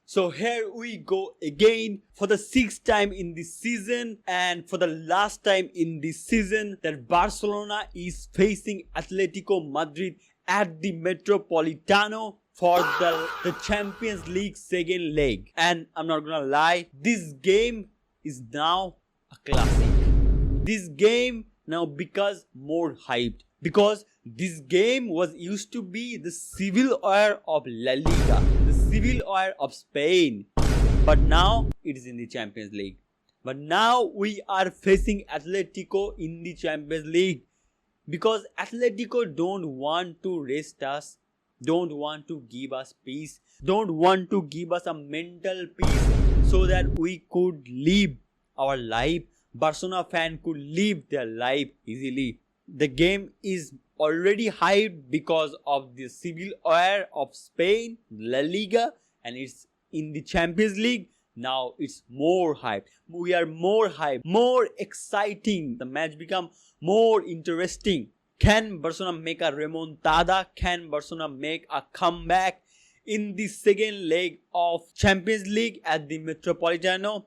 So here we go again for the 6th time in this season and for the last time in this season that Barcelona is facing Atletico Madrid at the Metropolitano for the Champions League second leg. And I'm not gonna lie, this game is now a classic. This game now becomes more hyped because this game was used to be the Civil War of La Liga, the Civil War of Spain, but now it is in the Champions League. But now we are facing Atletico in the Champions League because Atletico don't want to rest us, don't want to give us peace, don't want to give us a mental peace so that we could live our life. Barcelona fan could live their life easily. The game is already hyped because of the Civil War of Spain, La Liga, and it's in the Champions League. Now it's more hyped. We are more hyped, more exciting. The match become more interesting. Can Barcelona make a remontada? Can Barcelona make a comeback in the second leg of Champions League at the Metropolitano?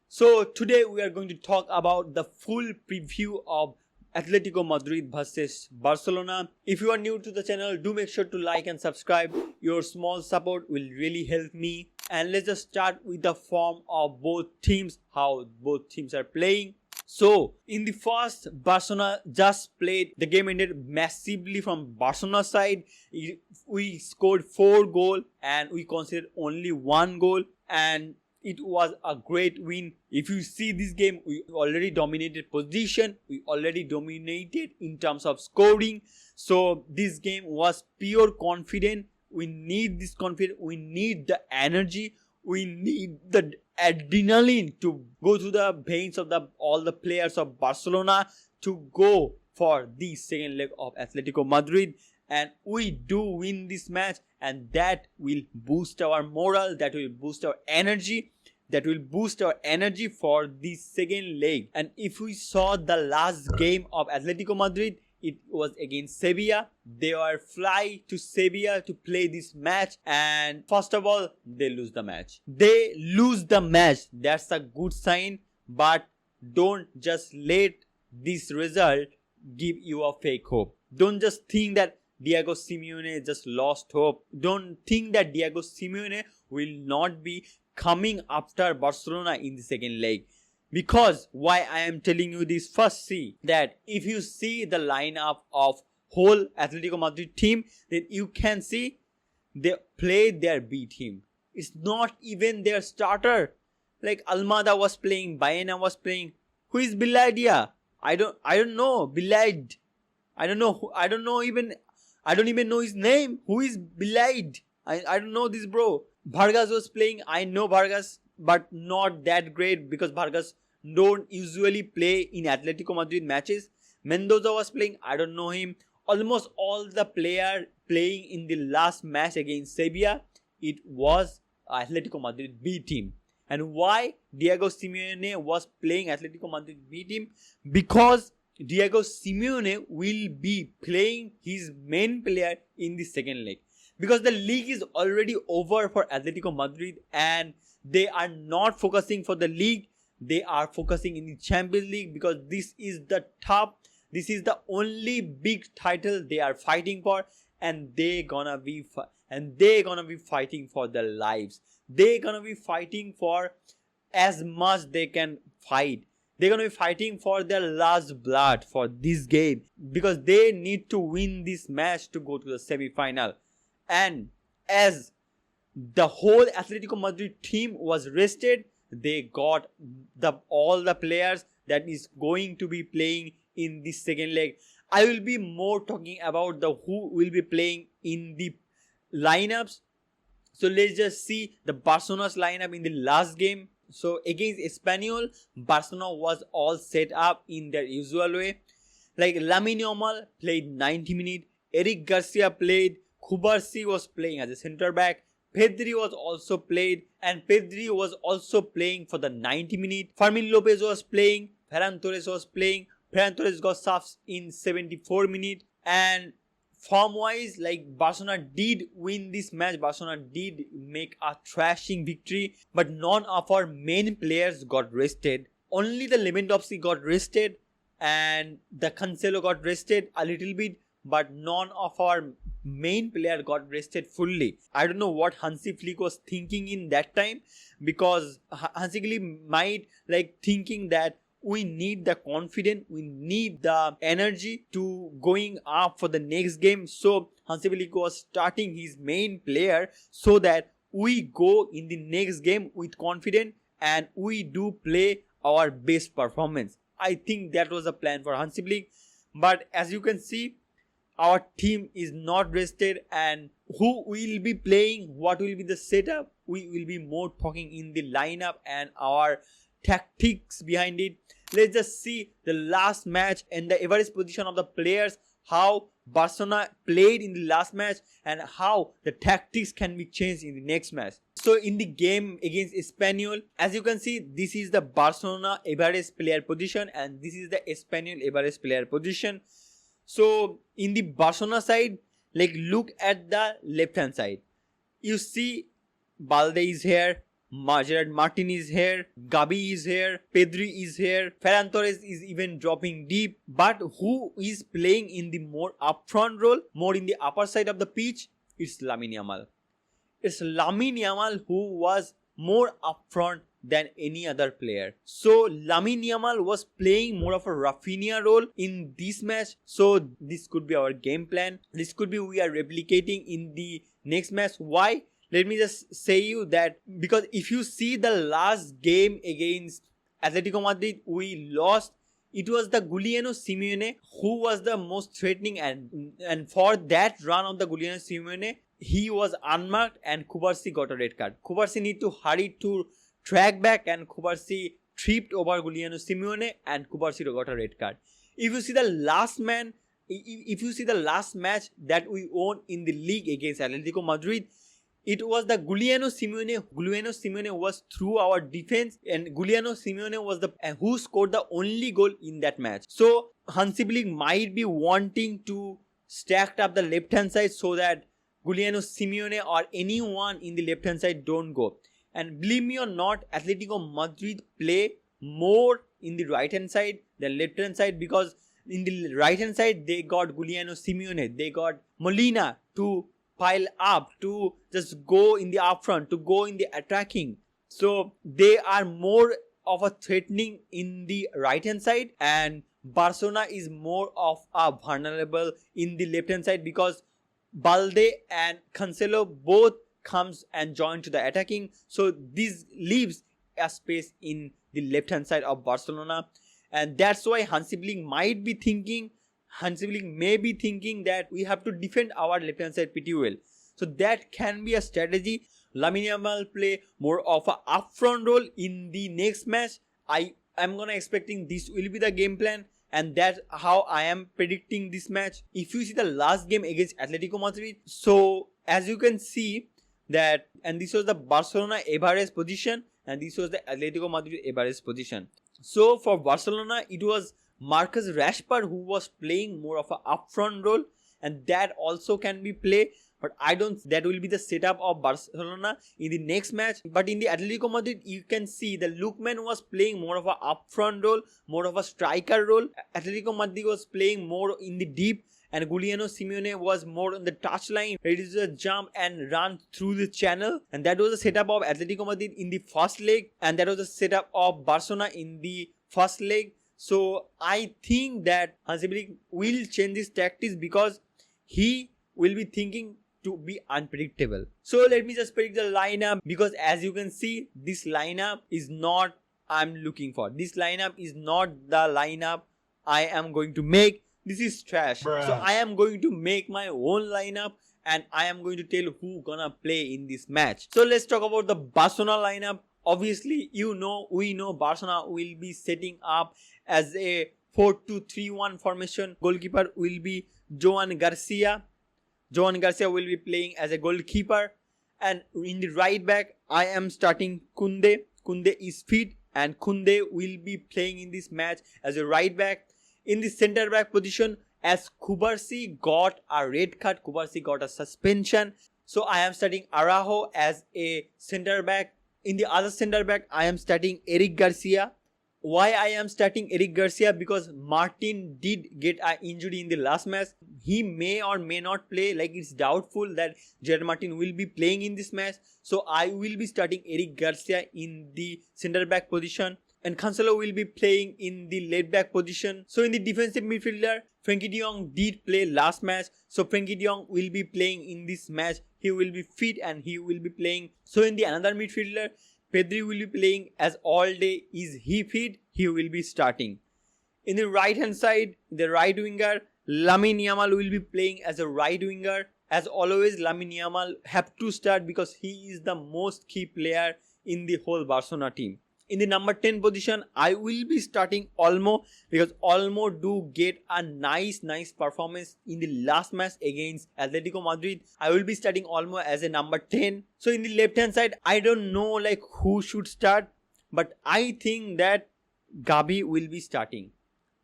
So today we are going to talk about the full preview of Atletico Madrid versus Barcelona. If you are new to the channel, do make sure to like and subscribe. Your small support will really help me. And let's just start with the form of both teams, how both teams are playing. So in the first, Barcelona just played. The game ended massively from Barcelona side. We scored 4 goals and we conceded only 1 goal, and it was a great win. If you see this game, we already dominated position. We already dominated in terms of scoring. So this game was pure confidence. We need this confidence. We need the energy. We need the adrenaline to go through the veins of all the players of Barcelona to go for the second leg of Atletico Madrid. And we do win this match, and that will boost our morale, that will boost our energy, that will boost our energy for the second leg. And if we saw the last game of Atletico Madrid, it was against Sevilla. They were fly to Sevilla to play this match, and first of all, they lose the match. They lose the match. That's a good sign, but don't just let this result give you a fake hope. Don't just think that Diego Simeone just lost hope. Don't think that Diego Simeone will not be coming after Barcelona in the second leg. Because why I am telling you this, first see that if you see the lineup of whole Atletico Madrid team, then you can see they played their B team. It's not even their starter. Like Almada was playing, Baena was playing. Who is Bilaidia? I don't know. Bilaid. I don't even know his name. Who is Bilaid? I don't know this bro. Vargas was playing. I know Vargas, but not that great because Vargas don't usually play in Atletico Madrid matches. Mendoza was playing. I don't know him. Almost all the players playing in the last match against Sevilla, it was Atletico Madrid B team. And why Diego Simeone was playing Atletico Madrid B team? Because Diego Simeone will be playing his main player in the second leg. Because the league is already over for Atletico Madrid and they are not focusing for the league. They are focusing in the Champions League because this is the top. This is the only big title they are fighting for, and they're gonna be fighting for their lives. They're gonna be fighting for as much they can fight. They're going to be fighting for their last blood for this game because they need to win this match to go to the semi-final. And as the whole Atletico Madrid team was rested, they got all the players that is going to be playing in this second leg. I will be more talking about who will be playing in the lineups. So let's just see the Barcelona's lineup in the last game. So against Espanyol, Barcelona was all set up in their usual way. Like Lamine Yamal played 90 minutes. Eric Garcia played. Kubarsi was playing as a centre back. Pedri was also played, and Pedri was also playing for the 90 minutes. Fermin Lopez was playing. Ferran Torres was playing. Ferran Torres got subs in 74 minutes. And form wise, like Barcelona did win this match. Barcelona did make a thrashing victory, but none of our main players got rested. Only the Lewandowski got rested and the Cancelo got rested a little bit, but none of our main player got rested fully. I don't know what Hansi Flick was thinking in that time, because Hansi Flick might like thinking that we need the confidence, we need the energy to going up for the next game. So Hansi Flick was starting his main player so that we go in the next game with confidence and we do play our best performance. I think that was a plan for Hansi Flick. But as you can see, our team is not rested, and who will be playing, what will be the setup, we will be more talking in the lineup and our tactics behind it. Let's just see the last match and the average position of the players, how Barcelona played in the last match and how the tactics can be changed in the next match. So in the game against Espanyol, as you can see, this is the Barcelona average player position and this is the Espanyol average player position. So in the Barcelona side, like look at the left hand side. You see Balde is here, Gerard Martin is here, Gabi is here, Pedri is here, Ferran Torres is even dropping deep. But who is playing in the more upfront role, more in the upper side of the pitch? It's Lamine Yamal. It's Lamine Yamal who was more upfront than any other player. So Lamine Yamal was playing more of a Rafinha role in this match. So this could be our game plan. This could be we are replicating in the next match. Why? Let me just say you that because if you see the last game against Atletico Madrid, we lost. It was the Giuliano Simeone who was the most threatening, and for that run of the Giuliano Simeone, he was unmarked and Kubarsi got a red card. Kubarsi need to hurry to track back and Kubarsi tripped over Giuliano Simeone and Kubarsi got a red card. If you see the last match that we won in the league against Atletico Madrid, it was the Giuliano Simeone. Giuliano Simeone was through our defense and Giuliano Simeone was the who scored the only goal in that match. So Hansi Flick might be wanting to stack up the left hand side so that Giuliano Simeone or anyone in the left hand side don't go. And believe me or not, Atletico Madrid play more in the right hand side than left hand side, because in the right hand side they got Giuliano Simeone, they got Molina to pile up, to just go in the upfront, to go in the attacking. So they are more of a threatening in the right hand side, and Barcelona is more of a vulnerable in the left hand side because Balde and Cancelo both comes and join to the attacking. So this leaves a space in the left hand side of Barcelona, and that's why Hansi Flick may be thinking that we have to defend our left hand side pretty well. So that can be a strategy. Lamine Yamal play more of a upfront role in the next match. I am gonna expecting this will be the game plan, and that's how I am predicting this match. If you see the last game against Atletico Madrid, so as you can see that, and this was the Barcelona average position and this was the Atletico Madrid average position. So for Barcelona, it was Marcus Rashford who was playing more of a upfront role, and that also can be played. But I don't, that will be the setup of Barcelona in the next match. But in the Atletico Madrid, you can see the Lookman was playing more of a upfront role, more of a striker role. Atletico Madrid was playing more in the deep, and Giuliano Simeone was more on the touchline, ready to jump and run through the channel. And that was the setup of Atletico Madrid in the first leg, and that was the setup of Barcelona in the first leg. So I think that Hansi Flick will change his tactics because he will be thinking to be unpredictable. So let me just predict the lineup, because as you can see, this lineup is not I'm looking for. This lineup is not the lineup I am going to make. This is trash. Bruh. So I am going to make my own lineup and I am going to tell who gonna play in this match. So let's talk about the Barcelona lineup. Obviously, we know Barcelona will be setting up as a 4-2-3-1 formation. Goalkeeper will be Joan Garcia. Joan Garcia will be playing as a goalkeeper. And in the right back, I am starting Koundé. Koundé is fit and Koundé will be playing in this match as a right back. In the center back position, as Kubarsi got a red card, Kubarsi got a suspension. So I am starting Araujo as a center back. In the other center back, I am starting Eric Garcia. Why I am starting Eric Garcia? Because Martin did get an injury in the last match. He may or may not play. Like, it's doubtful that Gerard Martin will be playing in this match. So I will be starting Eric Garcia in the center back position. And Cancelo will be playing in the left back position. So in the defensive midfielder, Frenkie de Jong did play last match. So Frenkie de Jong will be playing in this match. He will be fit and he will be playing. So in the another midfielder, Pedri will be playing as all day. Is he fit? He will be starting. In the right hand side, the right winger, Lamine Yamal will be playing as a right winger. As always, Lamine Yamal have to start because he is the most key player in the whole Barcelona team. In the number 10 position, I will be starting Olmo because Olmo do get a nice performance in the last match against Atletico Madrid. I will be starting Olmo as a number 10. So in the left hand side, I don't know like who should start, but I think that Gabi will be starting.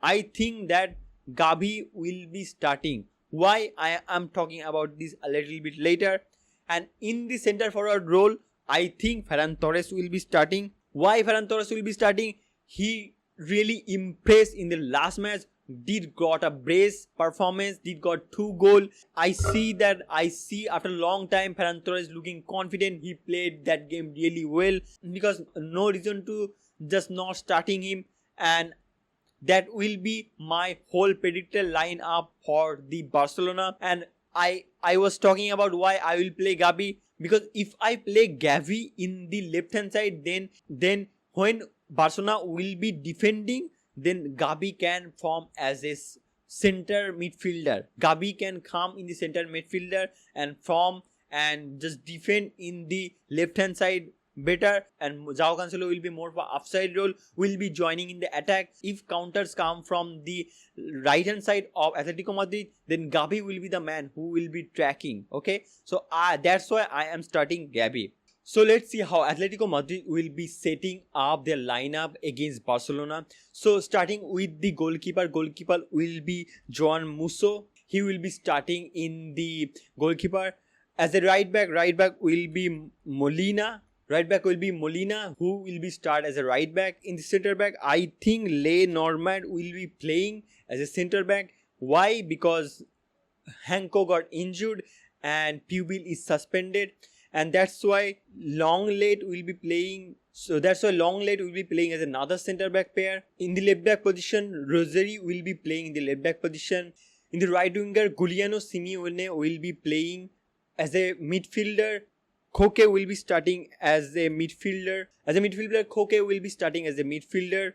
I think that Gabi will be starting. Why? I am talking about this a little bit later. And in the center forward role, I think Ferran Torres will be starting. Why Ferran Torres will be starting? He really impressed in the last match. Did got a brace performance. Did got 2 goals. I see after a long time Ferran Torres looking confident. He played that game really well. Because no reason to just not starting him. And that will be my whole predicted lineup for the Barcelona. And I was talking about why I will play Gabi. Because if I play Gavi in the left hand side, then when Barcelona will be defending, then Gabi can form as a center midfielder. Gabi can come in the center midfielder and form and just defend in the left hand side better, and João Cancelo will be more for upside role, will be joining in the attack. If counters come from the right hand side of Atletico Madrid, then Gabi will be the man who will be tracking. Okay, so that's why I am starting Gabi. So let's see how Atletico Madrid will be setting up their lineup against Barcelona. So starting with the goalkeeper will be Joan Musso. He will be starting in the goalkeeper. As a right back will be Molina. Right back will be Molina, who will be start as a right back. In the center back, I think Lenormand will be playing as a center back. Why? Because Hanko got injured and Pubil is suspended, and that's why Lenglet will be playing. So that's why Lenglet will be playing as another center back pair. In the left back position, Roseri will be playing in the left back position. In the right winger, Giuliano Simeone will be playing as a midfielder. Koke will be starting as a midfielder. Koke will be starting as a midfielder.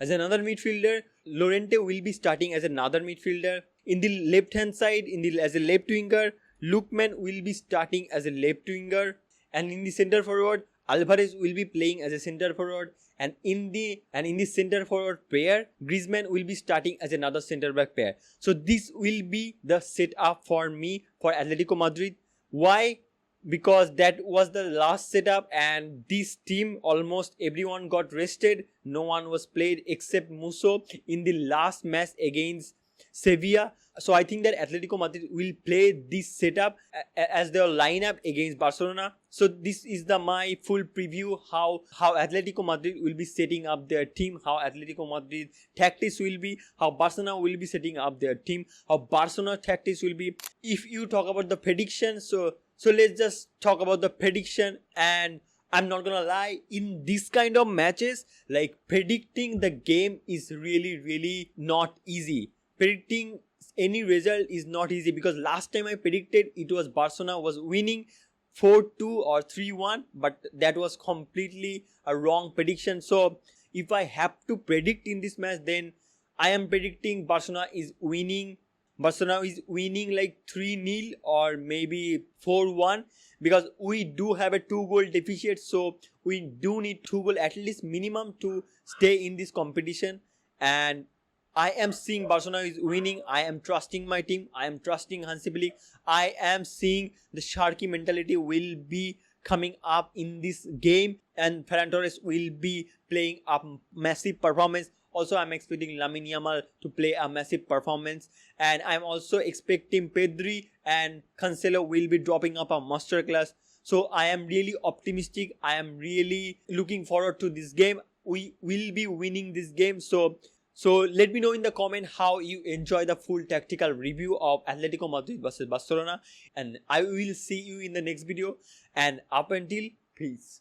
As another midfielder, Llorente will be starting as another midfielder. In the left hand side, as a left winger, Lookman will be starting as a left winger. And in the center forward, Alvarez will be playing as a center forward. And in the center forward pair, Griezmann will be starting as another center back pair. So this will be the setup for me for Atletico Madrid. Why? Because that was the last setup, and this team almost everyone got rested. No one was played except Musso in the last match against Sevilla. So I think that Atletico Madrid will play this setup as their lineup against Barcelona. So this is my full preview how Atletico Madrid will be setting up their team, how Atletico Madrid tactics will be, how Barcelona will be setting up their team, how Barcelona tactics will be. If you talk about the prediction, so let's just talk about the prediction. And I'm not gonna lie, in this kind of matches, like predicting the game is really not easy. Predicting any result is not easy, because last time I predicted it was Barcelona was winning 4-2 or 3-1, but that was completely a wrong prediction. So if I have to predict in this match, then I am predicting Barcelona is winning like 3-0 or maybe 4-1, because we do have a 2-goal deficit. So we do need 2 goals at least minimum to stay in this competition. And I am seeing Barcelona is winning. I am trusting my team. I am trusting Hansi Flick. I am seeing the Sharky mentality will be coming up in this game, and Ferran Torres will be playing a massive performance. Also, I'm expecting Lamine Yamal to play a massive performance, and I'm also expecting Pedri and Cancelo will be dropping up a masterclass. So I am really optimistic. I am really looking forward to this game. We will be winning this game. So let me know in the comment how you enjoy the full tactical review of Atletico Madrid versus Barcelona. And I will see you in the next video. And up until, peace.